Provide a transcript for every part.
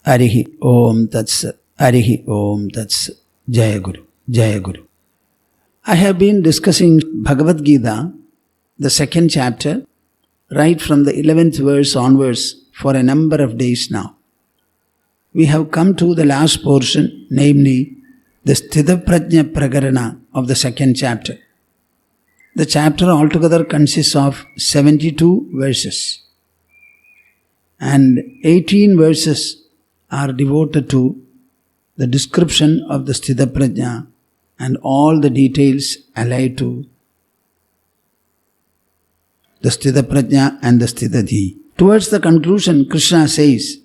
Arihi Om Tats. Arihi Om Tats. Jaya Guru. Jaya Guru. I have been discussing Bhagavad Gita, the second chapter, right from the 11th verse onwards for a number of days now. We have come to the last portion, namely the Sthitaprajna Prakarana of the second chapter. The chapter altogether consists of 72 verses, and 18 verses are devoted to the description of the Sthitaprajna and all the details allied to the Sthitaprajna and the Sthitadhi. Towards the conclusion, Krishna says,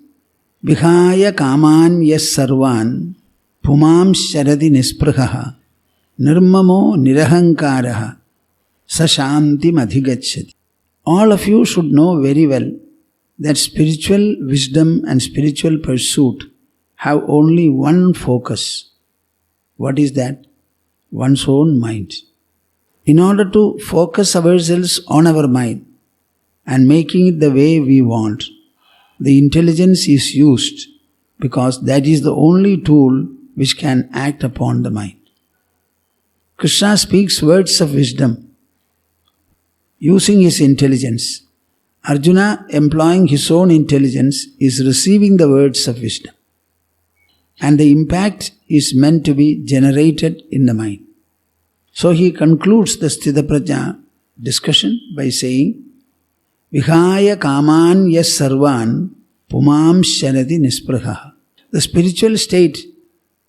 Vihaya kaman yas sarvan pumam sharadi nisprahaha nirmamo nirahankaraha sashanti madhigacchati. All of you should know very well that spiritual wisdom and spiritual pursuit have only one focus. What is that? One's own mind. In order to focus ourselves on our mind and making it the way we want, the intelligence is used because that is the only tool which can act upon the mind. Krishna speaks words of wisdom using his intelligence. Arjuna, employing his own intelligence, is receiving the words of wisdom. And the impact is meant to be generated in the mind. So he concludes the Sthitaprajna discussion by saying, Vihaya kaman yas sarvan pumam sharati nispraha. The spiritual state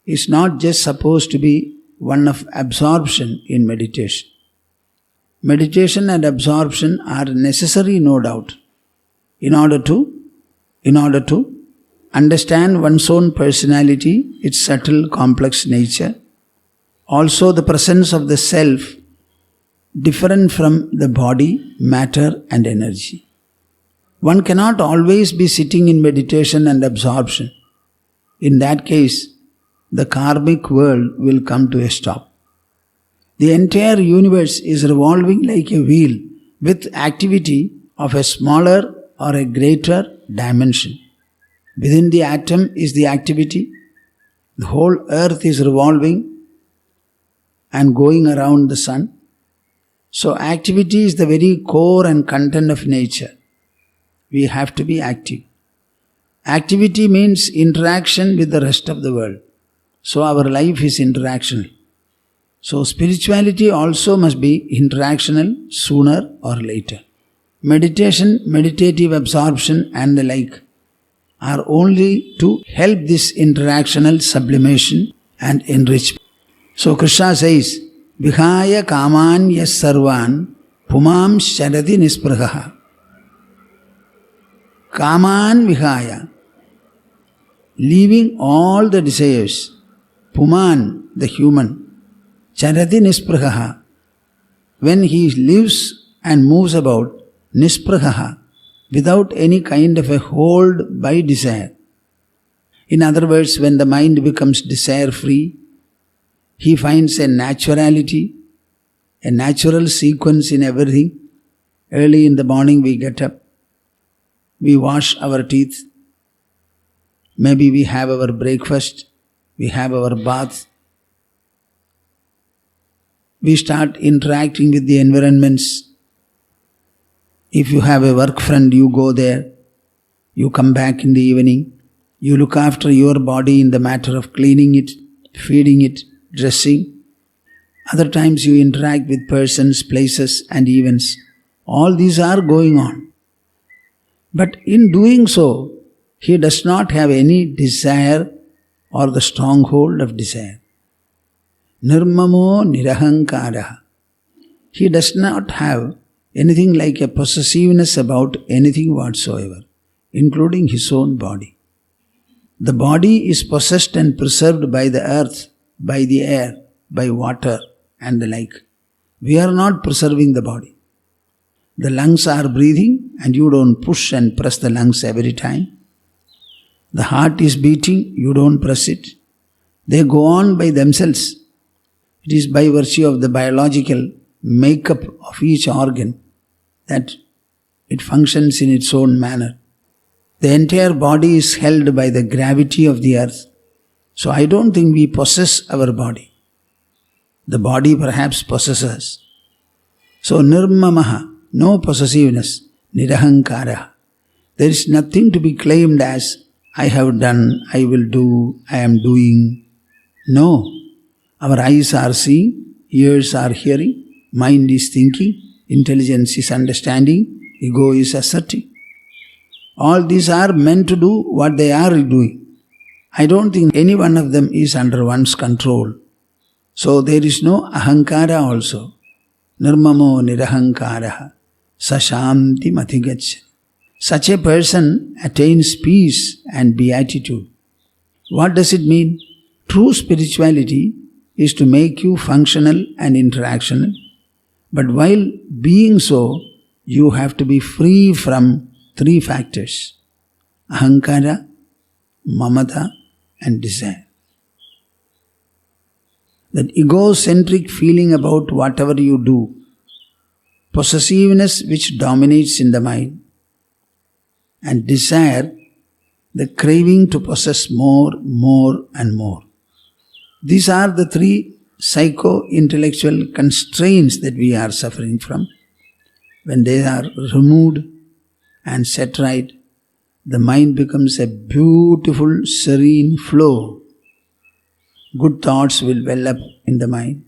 is not just supposed to be one of absorption in meditation. Meditation and absorption are necessary, no doubt, in order to understand one's own personality, its subtle, complex nature, also the presence of the self different from the body, matter and energy. One cannot always be sitting in meditation and absorption. In that case, the karmic world will come to a stop. The entire universe is revolving like a wheel with activity of a smaller or a greater dimension. Within the atom is the activity. The whole earth is revolving and going around the sun. So activity is the very core and content of nature. We have to be active. Activity means interaction with the rest of the world. So our life is interactional. So spirituality also must be interactional sooner or later. Meditation, meditative absorption and the like are only to help this interactional sublimation and enrichment. So Krishna says, Vihaya kaman yas sarvan pumam sharati nisprahaha. Kaman vihaya, leaving all the desires, puman, the human, charati nisprahaha, when he lives and moves about, nisprahaha, without any kind of a hold by desire. In other words, when the mind becomes desire-free, he finds a naturality, a natural sequence in everything. Early in the morning we get up, we wash our teeth, maybe we have our breakfast, we have our bath, we start interacting with the environments. If you have a work friend, you go there, you come back in the evening, you look after your body in the matter of cleaning it, feeding it, dressing. Other times you interact with persons, places and events. All these are going on. But in doing so, he does not have any desire or the stronghold of desire. Nirmamo nirahankaraha. He does not have anything like a possessiveness about anything whatsoever, including his own body. The body is possessed and preserved by the earth, by the air, by water and the like. We are not preserving the body. The lungs are breathing and you don't push and press the lungs every time. The heart is beating, you don't press it. They go on by themselves. It is by virtue of the biological makeup of each organ that it functions in its own manner. The entire body is held by the gravity of the earth. So I don't think we possess our body. The body perhaps possesses us. So nirmamaha, no possessiveness, nirahankara. There is nothing to be claimed as I have done, I will do, I am doing. No. Our eyes are seeing, ears are hearing, mind is thinking, intelligence is understanding, ego is asserting. All these are meant to do what they are doing. I don't think any one of them is under one's control. So there is no ahankara also. Nirmamo nirahankaraha sashanti matigacchati. Such a person attains peace and beatitude. What does it mean? True spirituality is to make you functional and interactional. But while being so, you have to be free from three factors: ahankara, mamata, and desire. That egocentric feeling about whatever you do, possessiveness which dominates in the mind, and desire, the craving to possess more, and more. These are the three psycho-intellectual constraints that we are suffering from. When they are removed and set right, the mind becomes a beautiful, serene flow. Good thoughts will well up in the mind.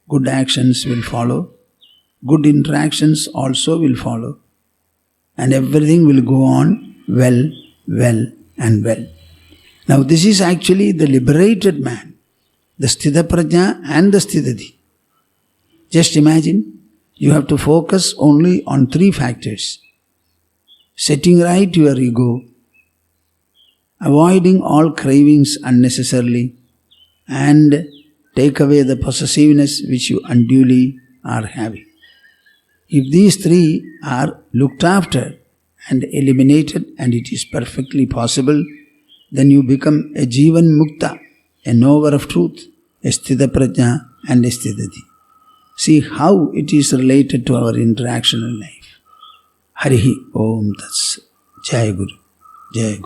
Good actions will follow. Good interactions also will follow. And everything will go on well, and well. Now this is actually the liberated man, the Sthita Prajna and the Sthitadhi. Just imagine, you have to focus only on three factors: setting right your ego, avoiding all cravings unnecessarily, and take away the possessiveness which you unduly are having. If these three are looked after and eliminated, and it is perfectly possible, then you become a Jivan Mukta, a knower of truth, a Sthita Prajna and a Sthitadhi. See how it is related to our interactional life. Harihi Om Tats. Jai Guru. Jai Guru.